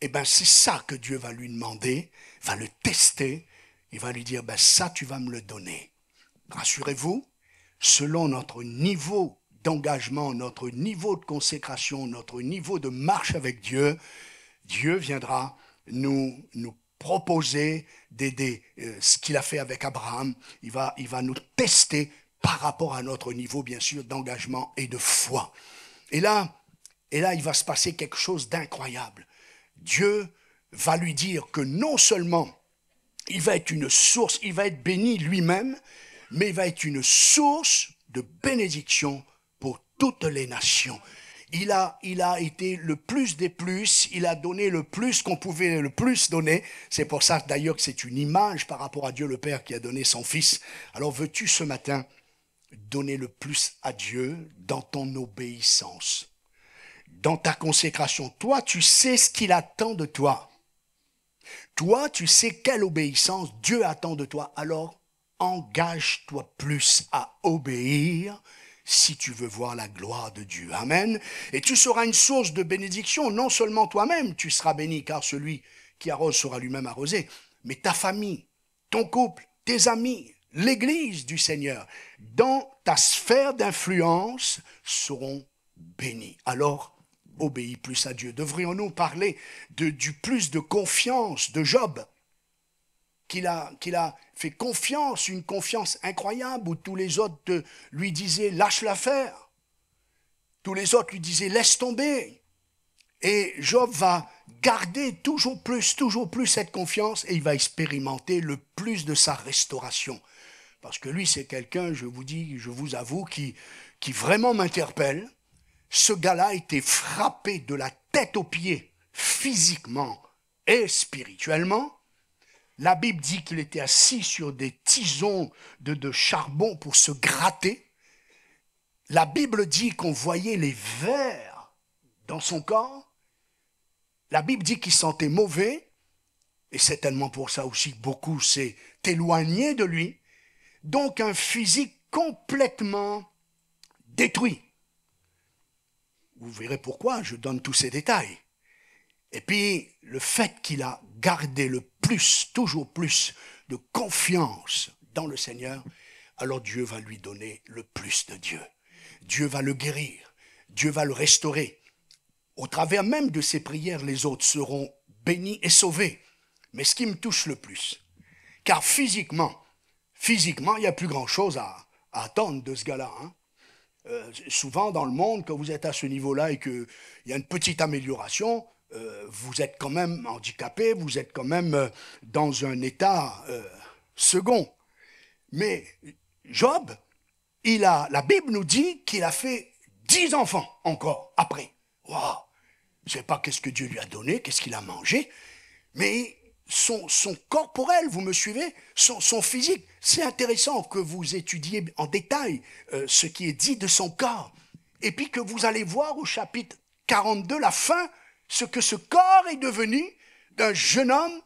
Eh bien, c'est ça que Dieu va lui demander, va le tester. Il va lui dire, ben ça, tu vas me le donner. Rassurez-vous, selon notre niveau d'engagement, notre niveau de consécration, notre niveau de marche avec Dieu, Dieu viendra nous proposer ce qu'il a fait avec Abraham. Il va nous tester par rapport à notre niveau, bien sûr, d'engagement et de foi. Et là, il va se passer quelque chose d'incroyable. Dieu va lui dire que non seulement il va être une source, il va être béni lui-même, mais il va être une source de bénédiction pour toutes les nations. Il a été le plus des plus, il a donné le plus qu'on pouvait le plus donner. C'est pour ça d'ailleurs que c'est une image par rapport à Dieu le Père qui a donné son Fils. Alors veux-tu ce matin donner le plus à Dieu dans ton obéissance, dans ta consécration? Toi, tu sais ce qu'il attend de toi. Toi, tu sais quelle obéissance Dieu attend de toi. Alors, engage-toi plus à obéir si tu veux voir la gloire de Dieu. Amen. Et tu seras une source de bénédiction, non seulement toi-même, tu seras béni, car celui qui arrose sera lui-même arrosé, mais ta famille, ton couple, tes amis, l'Église du Seigneur, dans ta sphère d'influence, seront bénis. Alors, obéis plus à Dieu. Devrions-nous parler du plus de confiance de Job, qu'il a fait confiance, une confiance incroyable, où tous les autres lui disaient « lâche l'affaire ». Tous les autres lui disaient « laisse tomber ». Et Job va garder toujours plus cette confiance, et il va expérimenter le plus de sa restauration. Parce que lui, c'est quelqu'un, je vous avoue, qui vraiment m'interpelle. Ce gars-là a été frappé de la tête aux pieds, physiquement et spirituellement. La Bible dit qu'il était assis sur des tisons de charbon pour se gratter. La Bible dit qu'on voyait les vers dans son corps. La Bible dit qu'il sentait mauvais. Et c'est tellement pour ça aussi que beaucoup s'est éloigné de lui. Donc un physique complètement détruit. Vous verrez pourquoi je donne tous ces détails. Et puis, le fait qu'il a gardé le plus, toujours plus, de confiance dans le Seigneur, alors Dieu va lui donner le plus de Dieu. Dieu va le guérir. Dieu va le restaurer. Au travers même de ses prières, les autres seront bénis et sauvés. Mais ce qui me touche le plus, car physiquement, il n'y a plus grand-chose à attendre de ce gars-là, hein. Souvent dans le monde, quand vous êtes à ce niveau-là et qu'il y a une petite amélioration, vous êtes quand même handicapé, vous êtes quand même dans un état second. Mais Job, la Bible nous dit qu'il a fait 10 enfants encore après. Waouh! Je ne sais pas qu'est-ce que Dieu lui a donné, qu'est-ce qu'il a mangé, mais son corporel, vous me suivez, son physique, c'est intéressant que vous étudiez en détail ce qui est dit de son corps. Et puis que vous allez voir au chapitre 42, la fin, ce que ce corps est devenu d'un jeune homme,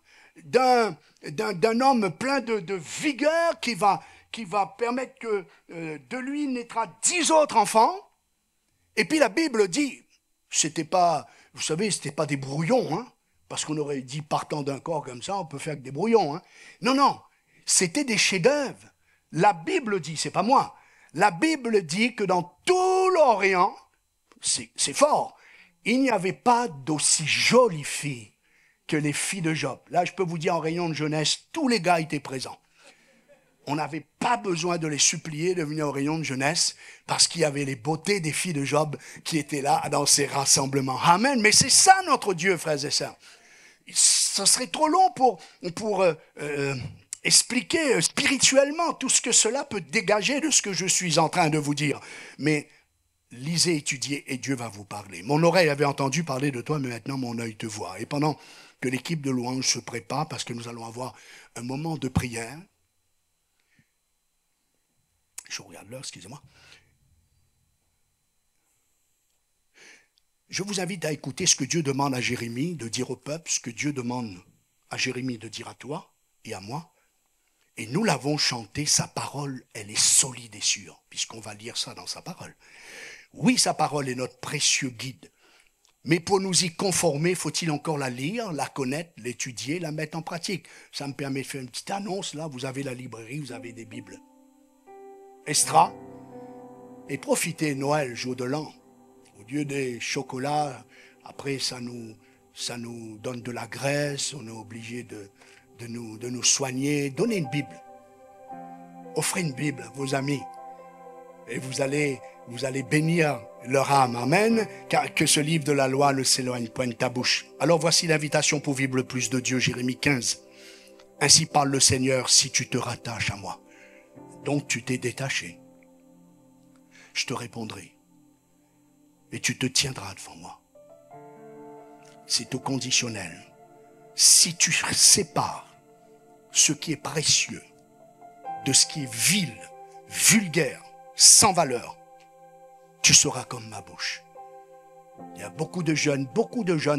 d'un homme plein de vigueur qui va permettre que de lui naîtra 10 autres enfants. Et puis la Bible dit, c'était pas, vous savez, c'était pas des brouillons, hein, parce qu'on aurait dit partant d'un corps comme ça, on peut faire que des brouillons, hein. Non, c'était des chefs-d'œuvre. La Bible dit, c'est pas moi, la Bible dit que dans tout l'Orient, c'est fort, Il n'y avait pas d'aussi jolies filles que les filles de Job. Là, je peux vous dire, en réunion de jeunesse, tous les gars étaient présents. On n'avait pas besoin de les supplier de venir au rayon de jeunesse parce qu'il y avait les beautés des filles de Job qui étaient là dans ces rassemblements. Amen. Mais c'est ça notre Dieu, frères et sœurs. Ce serait trop long pour expliquer spirituellement tout ce que cela peut dégager de ce que je suis en train de vous dire. Mais lisez, étudiez et Dieu va vous parler. Mon oreille avait entendu parler de toi, mais maintenant mon œil te voit. Et pendant que l'équipe de louange se prépare, parce que nous allons avoir un moment de prière, je regarde l'heure, excusez-moi. Je vous invite à écouter ce que Dieu demande à Jérémie de dire au peuple, ce que Dieu demande à Jérémie de dire à toi et à moi. Et nous l'avons chanté, sa parole, elle est solide et sûre, puisqu'on va lire ça dans sa parole. Oui, sa parole est notre précieux guide. Mais pour nous y conformer, faut-il encore la lire, la connaître, l'étudier, la mettre en pratique. Ça me permet de faire une petite annonce, là, vous avez la librairie, vous avez des Bibles. Extra, et profitez Noël, jour de l'an. Au lieu des chocolats, après ça nous donne de la graisse, on est obligé de nous soigner. Donnez une Bible. Offrez une Bible à vos amis. Et vous allez bénir leur âme. Amen. Car que ce livre de la loi ne s'éloigne point de ta bouche. Alors voici l'invitation pour vivre le plus de Dieu, Jérémie 15. Ainsi parle le Seigneur, si tu te rattaches à moi. Donc tu t'es détaché. Je te répondrai. Et tu te tiendras devant moi. C'est au conditionnel. Si tu sépares ce qui est précieux de ce qui est vil, vulgaire, sans valeur, tu seras comme ma bouche. Il y a beaucoup de jeunes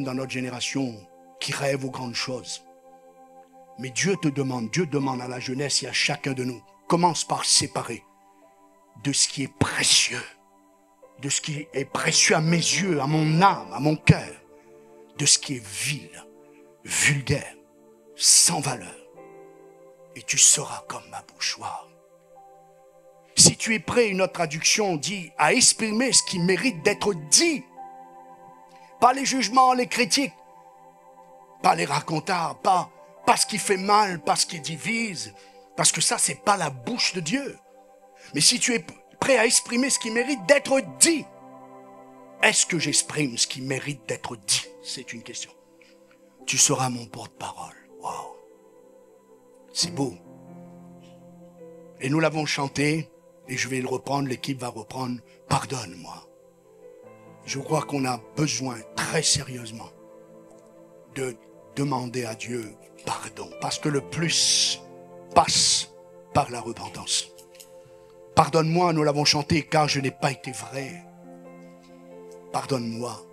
dans notre génération qui rêvent aux grandes choses. Mais Dieu demande à la jeunesse et à chacun de nous, commence par séparer de ce qui est précieux, de ce qui est précieux à mes yeux, à mon âme, à mon cœur, de ce qui est vil, vulgaire, sans valeur. Et tu seras comme ma bouche. Wow. Si tu es prêt, une autre traduction dit, à exprimer ce qui mérite d'être dit, pas les jugements, les critiques, pas les racontards, pas ce qui fait mal, pas ce qui divise, parce que ça, c'est pas la bouche de Dieu. Mais si tu es prêt à exprimer ce qui mérite d'être dit, est-ce que j'exprime ce qui mérite d'être dit? C'est une question. Tu seras mon porte-parole. Wow. C'est beau. Et nous l'avons chanté, et je vais le reprendre, l'équipe va reprendre. Pardonne-moi. Je crois qu'on a besoin très sérieusement de demander à Dieu pardon, parce que le plus passe par la repentance. Pardonne-moi, nous l'avons chanté, car je n'ai pas été vrai. Pardonne-moi.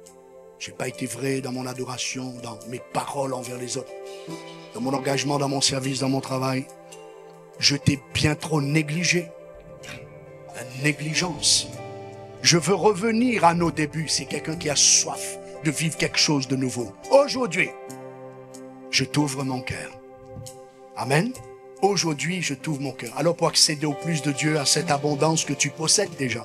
Je n'ai pas été vrai dans mon adoration, dans mes paroles envers les autres, dans mon engagement, dans mon service, dans mon travail. Je t'ai bien trop négligé. La négligence. Je veux revenir à nos débuts. C'est quelqu'un qui a soif de vivre quelque chose de nouveau. Aujourd'hui, je t'ouvre mon cœur. Amen. Aujourd'hui, je t'ouvre mon cœur. Alors pour accéder au plus de Dieu, à cette abondance que tu possèdes déjà,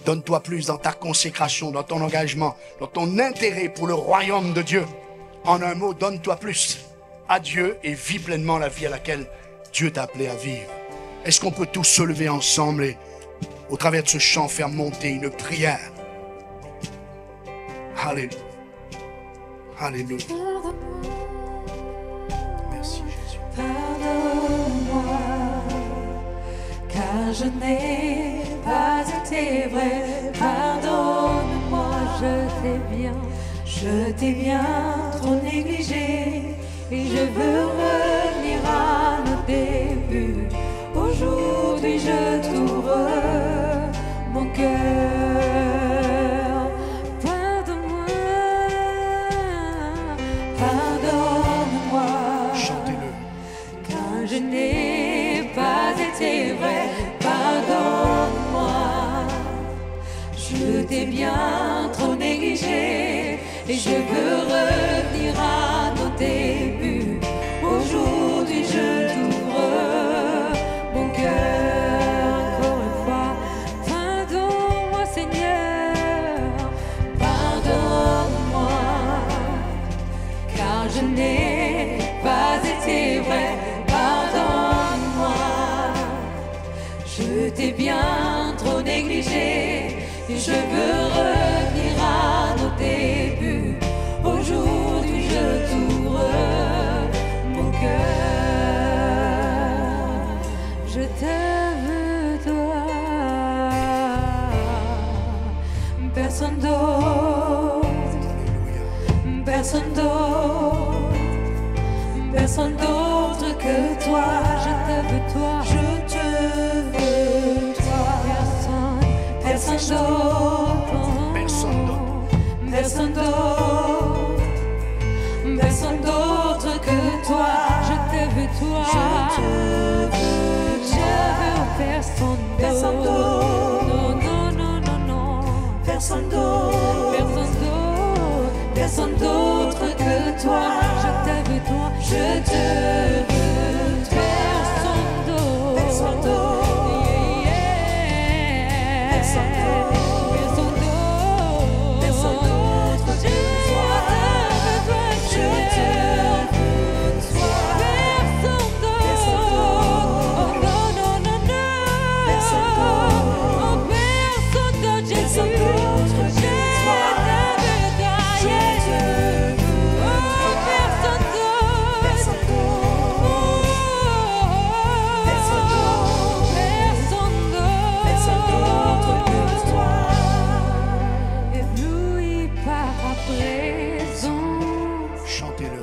donne-toi plus dans ta consécration, dans ton engagement, dans ton intérêt pour le royaume de Dieu. En un mot, donne-toi plus à Dieu et vis pleinement la vie à laquelle Dieu t'a appelé à vivre. Est-ce qu'on peut tous se lever ensemble et, au travers de ce chant, faire monter une prière? Alléluia. Alléluia. Merci Jésus. Pardonne-moi, car je n'ai pas été vrai. Pardonne-moi, je t'ai bien trop négligé. Et je veux revenir à nos débuts. Aujourd'hui, je t'ouvre mon cœur. Pardonne-moi, pardonne-moi. Chantez-le. Car je n'ai pas été vrai. Pardonne-moi. Je t'ai bien trop négligé. Et je veux revenir à nos débuts. Aujourd'hui, je t'ouvre mon cœur. Encore une fois, pardonne-moi, Seigneur. Pardonne-moi. Je t'ai bien trop négligé. Et je veux revenir à nos débuts. Aujourd'hui je t'ouvre mon cœur. Je te veux toi, personne d'autre, personne d'autre, personne d'autre que toi. Je te veux toi, je te veux toi, personne d'autre, Personne d'autre. personne d'autre, personne d'autre que toi. Je te veux toi, je te veux, personne d'autre, non, non, non, non, non, personne d'autre, personne d'autre, personne d'autre que toi. Je te veux toi, je te veux toi, personne d'autre, yeah, personne d'autre, personne d'autre que toi. Je te veux toi, personne d'autre, oh non, non, non, non, personne d'autre, oh personne d'autre, Jésus, je te veux toi, yeah, oh personne d'autre, personne d'autre que toi. Ébloui par ta présence, Chantez-le.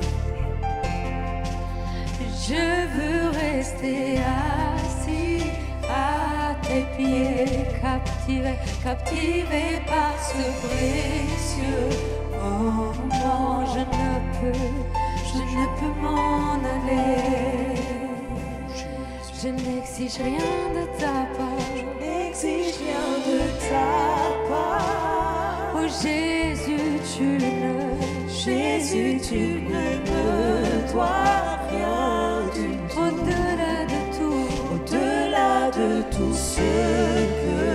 je veux rester assis à tes pieds, captivé, captivé par ce précieux moment. Je ne peux m'en aller. Je n'exige rien de ta part, je n'exige rien de ta part. Oh Jésus, tu ne me dois rien du tout. Au-delà de tout ce que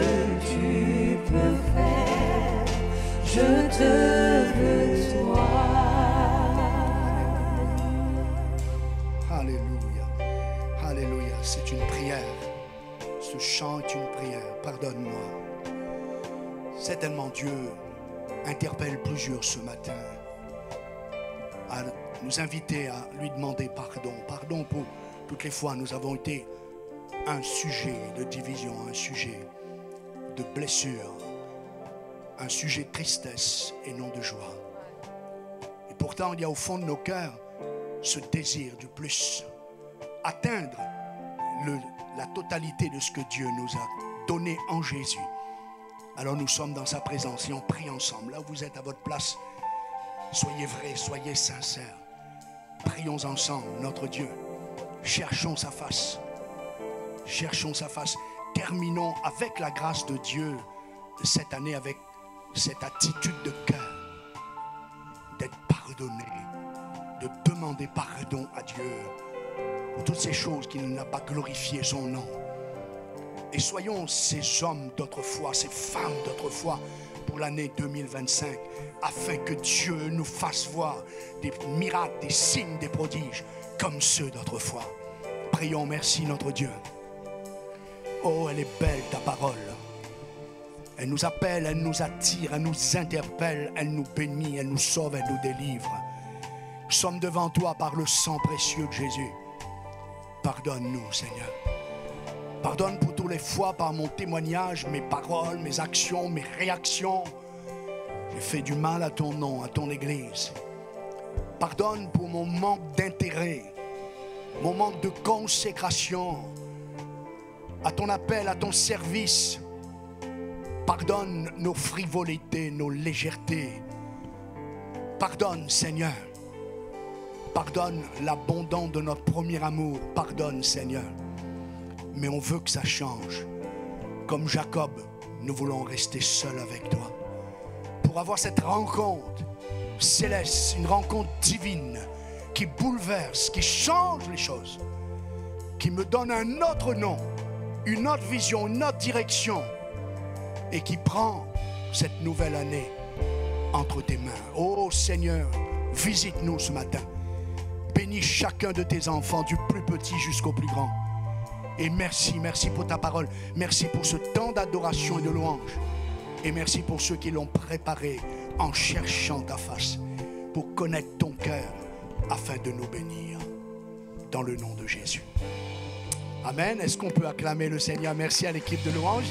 tu peux faire, je te veux toi. Alléluia. Alléluia. C'est une prière. Ce chant est une prière. Pardonne-moi. Certainement Dieu interpelle plusieurs ce matin à nous inviter à lui demander pardon. Pardon pour toutes les fois nous avons été un sujet de division, un sujet de blessure, un sujet de tristesse et non de joie. Et pourtant, il y a au fond de nos cœurs ce désir du plus, atteindre la totalité de ce que Dieu nous a donné en Jésus. Alors nous sommes dans sa présence et on prie ensemble. Là où vous êtes à votre place, soyez vrais, soyez sincères. Prions ensemble notre Dieu. Cherchons sa face. Cherchons sa face. Terminons avec la grâce de Dieu cette année avec cette attitude de cœur d'être pardonné, de demander pardon à Dieu pour toutes ces choses qui n'a pas glorifié son nom. Et soyons ces hommes d'autrefois, ces femmes d'autrefois pour l'année 2025, afin que Dieu nous fasse voir des miracles, des signes, des prodiges, comme ceux d'autrefois. Prions, merci notre Dieu. Oh, elle est belle ta parole. Elle nous appelle, elle nous attire, elle nous interpelle, elle nous bénit, elle nous sauve, elle nous délivre. Nous sommes devant toi par le sang précieux de Jésus. Pardonne-nous, Seigneur. Pardonne pour toutes les fois par mon témoignage, mes paroles, mes actions, mes réactions. J'ai fait du mal à ton nom, à ton Église. Pardonne pour mon manque d'intérêt, mon manque de consécration à ton appel, à ton service. Pardonne nos frivolités, nos légèretés. Pardonne, Seigneur. Pardonne l'abandon de notre premier amour. Pardonne, Seigneur. Mais on veut que ça change. Comme Jacob, nous voulons rester seuls avec toi. Pour avoir cette rencontre céleste, une rencontre divine qui bouleverse, qui change les choses, qui me donne un autre nom, une autre vision, une autre direction et qui prend cette nouvelle année entre tes mains. Oh Seigneur, visite-nous ce matin. Bénis chacun de tes enfants, du plus petit jusqu'au plus grand. Et merci, merci pour ta parole. Merci pour ce temps d'adoration et de louange. Et merci pour ceux qui l'ont préparé en cherchant ta face pour connaître ton cœur afin de nous bénir. Dans le nom de Jésus. Amen. Est-ce qu'on peut acclamer le Seigneur? Merci à l'équipe de louange.